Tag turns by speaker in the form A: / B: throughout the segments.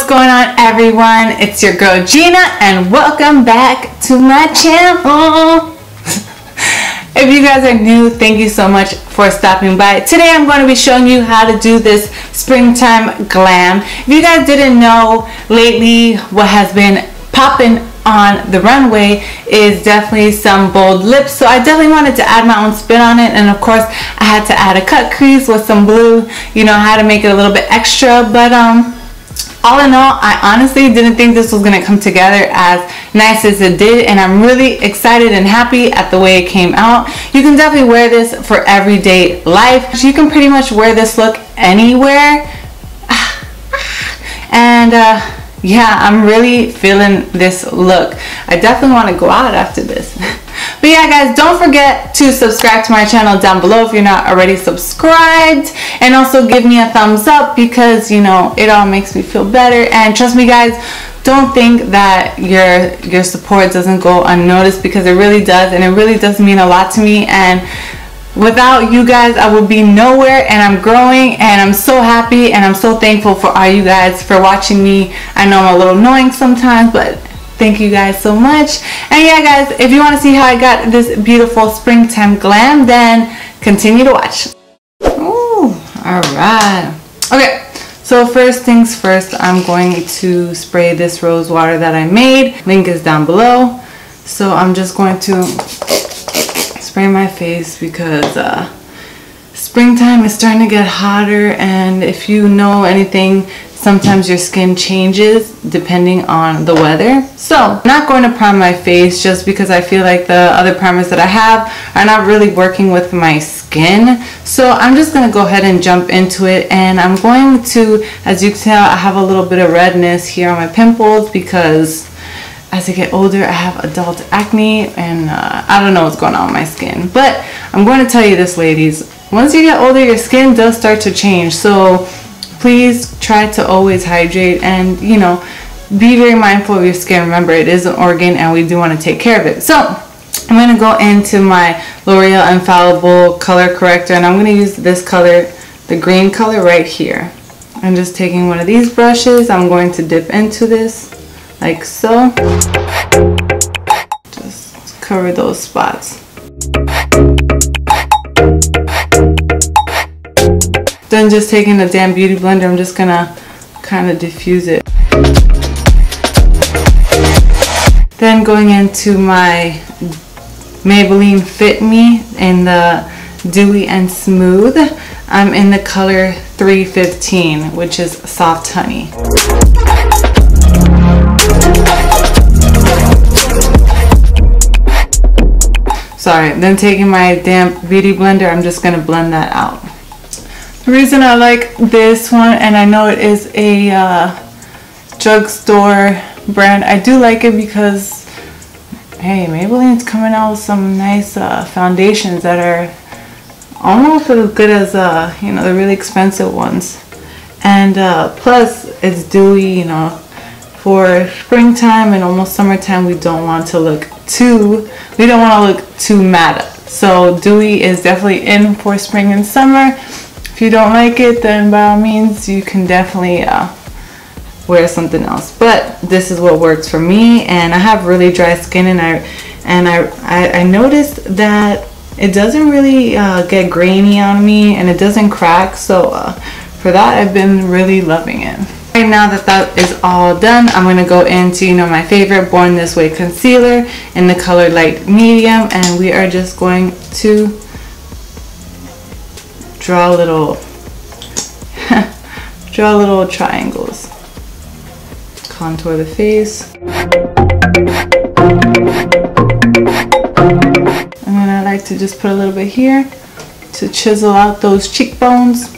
A: going on, everyone? It's your girl Gina and welcome back to my channel. If you guys are new, thank you so much for stopping by. Today I'm going to be showing you how to do this springtime glam. If you guys didn't know, lately what has been popping on the runway is definitely some bold lips, so I definitely wanted to add my own spin on it, and of course I had to add a cut crease with some blue, you know, how to make it a little bit extra. But all in all, I honestly didn't think this was going to come together as nice as it did, and I'm really excited and happy at the way it came out. You can definitely wear this for everyday life. You can pretty much wear this look anywhere. And yeah, I'm really feeling this look. I definitely want to go out after this. But yeah, guys, don't forget to subscribe to my channel down below if you're not already subscribed, and also give me a thumbs up because, you know, it all makes me feel better. And trust me, guys, don't think that your support doesn't go unnoticed, because it really does, and it really does mean a lot to me. And without you guys, I would be nowhere, and I'm growing, and I'm so happy, and I'm so thankful for all you guys for watching me. I know I'm a little annoying sometimes, but thank you guys so much. And yeah, guys, if you want to see how I got this beautiful springtime glam, then continue to watch. Ooh, alright. Okay, so first things first, I'm going to spray this rose water that I made. Link is down below. So I'm just going to spray my face because springtime is starting to get hotter, and if you know anything, sometimes your skin changes depending on the weather. So I'm not going to prime my face just because I feel like the other primers that I have are not really working with my skin. So I'm just going to go ahead and jump into it, and I'm going to, as you can tell, I have a little bit of redness here on my pimples because as I get older, I have adult acne, and I don't know what's going on with my skin. But I'm going to tell you this, ladies. Once you get older, your skin does start to change. So please try to always hydrate and, you know, be very mindful of your skin. Remember, it is an organ and we do want to take care of it. So I'm going to go into my L'Oreal Infallible color corrector, and I'm going to use this color, the green color right here. I'm just taking one of these brushes. I'm going to dip into this like so. Just cover those spots. Then just taking the damn beauty blender, I'm just gonna kind of diffuse it. Then going into my Maybelline Fit Me in the Dewy and Smooth. I'm in the color 315, which is Soft Honey. Sorry, then taking my damp beauty blender, I'm just gonna blend that out. The reason I like this one, and I know it is a drugstore brand, I do like it because, hey, Maybelline's coming out with some nice foundations that are almost as good as you know, the really expensive ones. And plus it's dewy, you know, for springtime and almost summertime. We don't want to look too matte. So dewy is definitely in for spring and summer. If you don't like it, then by all means you can definitely wear something else. But this is what works for me, and I have really dry skin, and I noticed that it doesn't really get grainy on me, and it doesn't crack. So for that, I've been really loving it. Right now that is all done, I'm going to go into, you know, my favorite Born This Way concealer in the color light medium, and we are just going to draw little triangles, contour the face, and then I like to just put a little bit here to chisel out those cheekbones.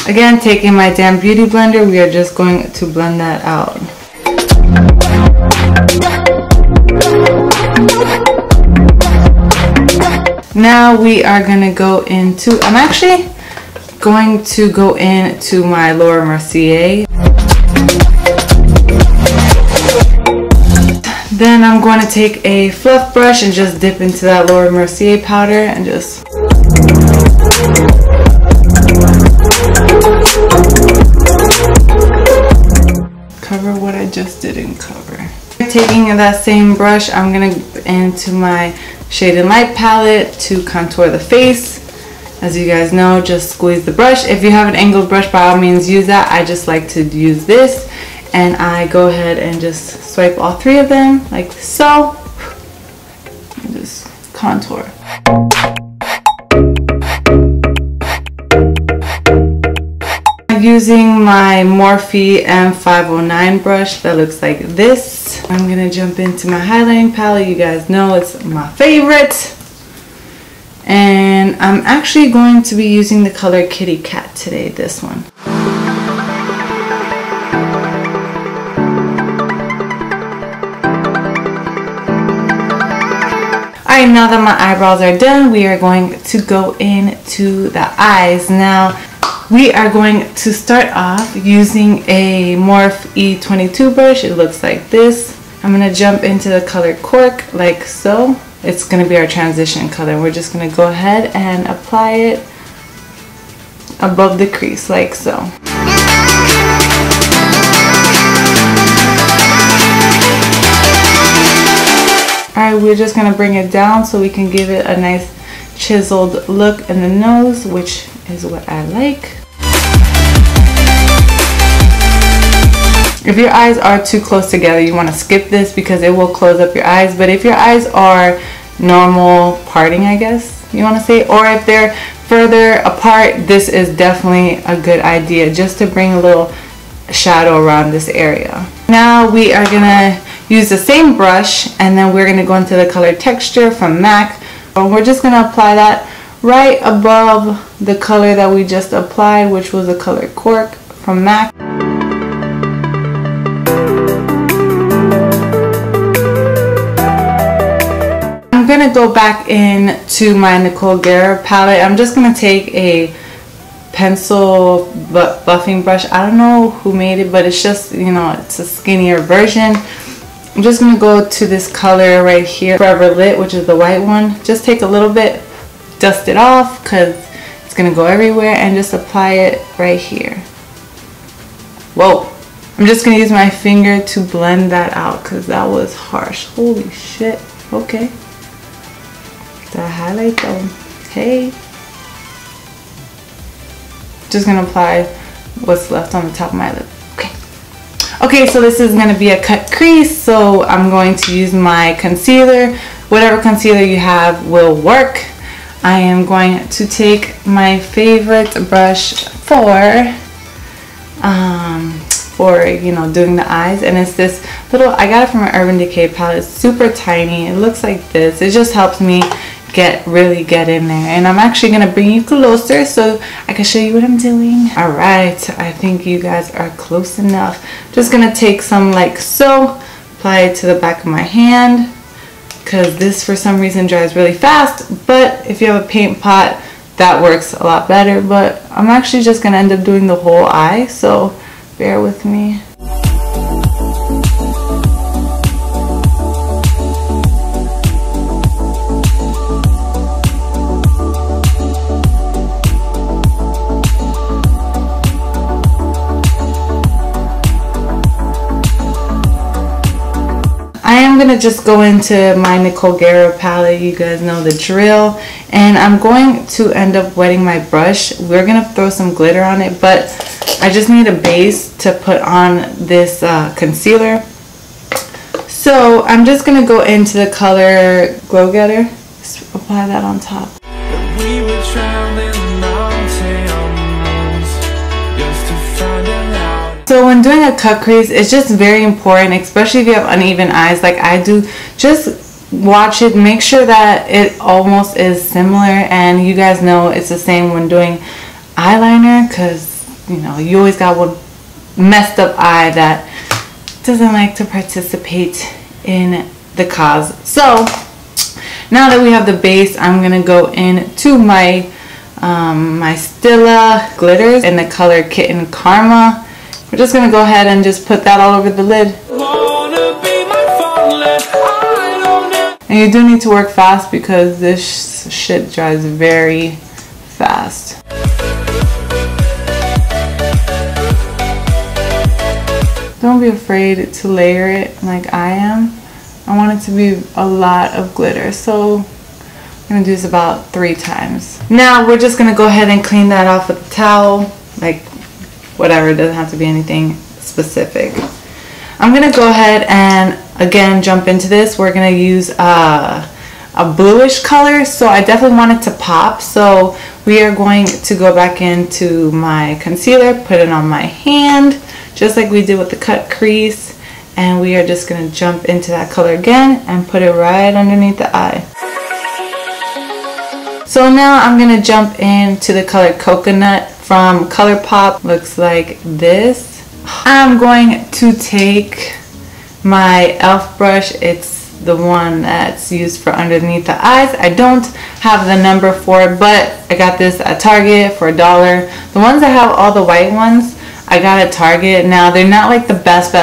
A: Again, taking my damn beauty blender, we are just going to blend that out. Now we are going to go into, I'm actually going to go into my Laura Mercier. Then I'm going to take a fluff brush and just dip into that Laura Mercier powder and just just didn't cover. Taking that same brush, I'm gonna go into my Shade and Light palette to contour the face. As you guys know, just squeeze the brush. If you have an angled brush, by all means use that. I just like to use this, and I go ahead and just swipe all three of them like so, and just contour. Using my Morphe M509 brush that looks like this. I'm gonna jump into my highlighting palette. You guys know it's my favorite. And I'm actually going to be using the color Kitty Cat today, this one. Alright, now that my eyebrows are done, we are going to go into the eyes. Now, we are going to start off using a Morphe E22 brush. It looks like this. I'm going to jump into the color Cork like so. It's going to be our transition color. We're just going to go ahead and apply it above the crease like so. Alright, we're just going to bring it down so we can give it a nice chiseled look in the nose, which is what I like. If your eyes are too close together, you want to skip this because it will close up your eyes. But if your eyes are normal parting, I guess you want to say, or if they're further apart, this is definitely a good idea just to bring a little shadow around this area. Now we are going to use the same brush, and then we're going to go into the color Texture from MAC. And we're just going to apply that right above the color that we just applied, which was the color Cork from MAC. I'm going to go back into my Nicole Guerra palette. I'm just going to take a pencil buffing brush. I don't know who made it, but it's just, you know, it's a skinnier version. I'm just going to go to this color right here, Forever Lit, which is the white one. Just take a little bit, dust it off because it's going to go everywhere, and just apply it right here. Whoa. I'm just going to use my finger to blend that out because that was harsh. Holy shit. Okay. The highlight though. Hey. Just going to apply what's left on the top of my lip. Okay, so this is going to be a cut crease, so I'm going to use my concealer. Whatever concealer you have will work. I am going to take my favorite brush for you know, doing the eyes, and it's this little, I got it from an Urban Decay palette. It's super tiny. It looks like this. It just helps me really get in there, and I'm actually gonna bring you closer so I can show you what I'm doing. All right, I think you guys are close enough. Just gonna take some like so, apply it to the back of my hand because this for some reason dries really fast, but if you have a paint pot that works a lot better. But I'm actually just gonna end up doing the whole eye, so bear with me. I am going to just go into my Nicole Guerra palette. You guys know the drill. And I'm going to end up wetting my brush. We're going to throw some glitter on it, but I just need a base to put on this concealer. So I'm just going to go into the color Glow Getter. Just apply that on top. We were So when doing a cut crease, it's just very important, especially if you have uneven eyes like I do. Just watch it, make sure that it almost is similar, and you guys know it's the same when doing eyeliner, because you know you always got one messed up eye that doesn't like to participate in the cause. So now that we have the base, I'm gonna go into my my Stila glitters in the color Kitten Karma. We're just going to go ahead and just put that all over the lid. And you do need to work fast because this shit dries very fast. don't be afraid to layer it like I am. I want it to be a lot of glitter, so I'm gonna do this about 3 times. Now we're just gonna go ahead and clean that off with a towel, like whatever, it doesn't have to be anything specific. I'm gonna go ahead and again jump into this. We're gonna use a bluish color, so I definitely want it to pop. So we are going to go back into my concealer, put it on my hand, just like we did with the cut crease, and we are just gonna jump into that color again and put it right underneath the eye. So now I'm gonna jump into the color Coconut from ColourPop. Looks like this. I'm going to take my e.l.f. brush. It's the one that's used for underneath the eyes. I don't have the number for it, but I got this at Target for $1. The ones that have all the white ones, I got at Target. Now they're not like the best,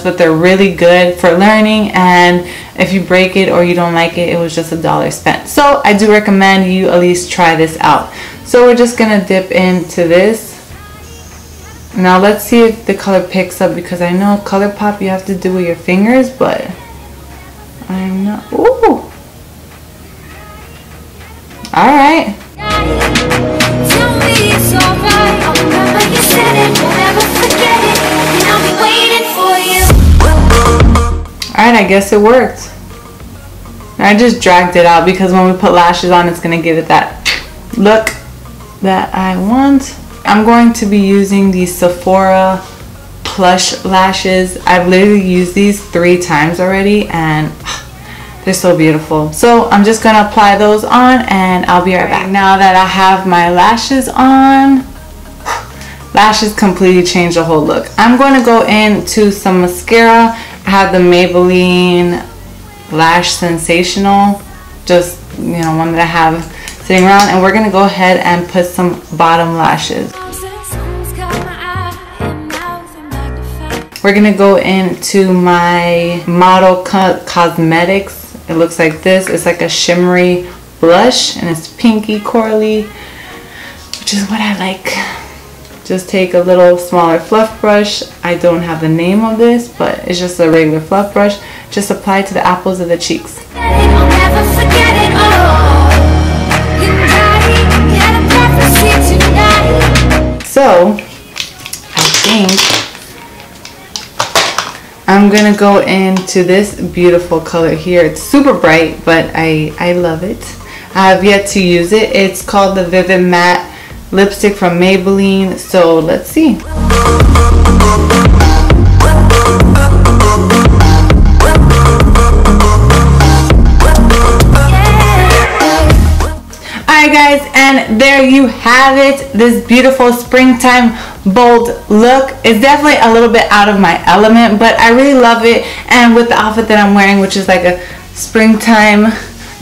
A: but they're really good for learning, and if you break it or you don't like it, it was just $1 spent. So I do recommend you at least try this out. So we're just gonna dip into this. Now let's see if the color picks up, because I know ColourPop you have to do with your fingers, but I'm not. Ooh! Alright. Alright, I guess it worked. I just dragged it out because when we put lashes on, it's going to give it that look that I want. I'm going to be using these Sephora plush lashes. I've literally used these 3 times already, and they're so beautiful. So I'm just going to apply those on, and I'll be right back. Now that I have my lashes on, lashes completely change the whole look. I'm going to go into some mascara. I have the Maybelline Lash Sensational, just, you know, one that I have sitting around, and we're going to go ahead and put some bottom lashes. We're going to go into my Model Cosmetics. It looks like this. It's like a shimmery blush, and it's pinky corally, which is what I like. Just take a little smaller fluff brush. I don't have the name of this, but it's just a regular fluff brush. Just apply it to the apples of the cheeks. So I think I'm gonna go into this beautiful color here. It's super bright, but I love it. I have yet to use it. It's called the Vivid Matte lipstick from Maybelline. So let's see. Alright guys, and there you have it. This beautiful springtime bold look is definitely a little bit out of my element, but I really love it. And with the outfit that I'm wearing, which is like a springtime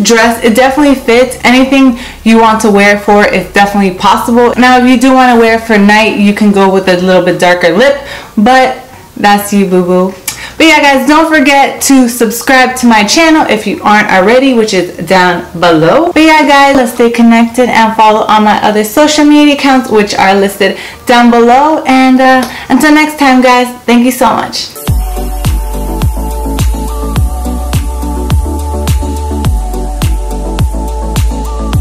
A: dress, it definitely fits. Anything you want to wear for is definitely possible. Now if you do want to wear it for night, you can go with a little bit darker lip, but that's you, boo boo. But yeah guys, don't forget to subscribe to my channel if you aren't already, which is down below. But yeah guys, let's stay connected and follow all my other social media accounts, which are listed down below. And until next time guys, thank you so much.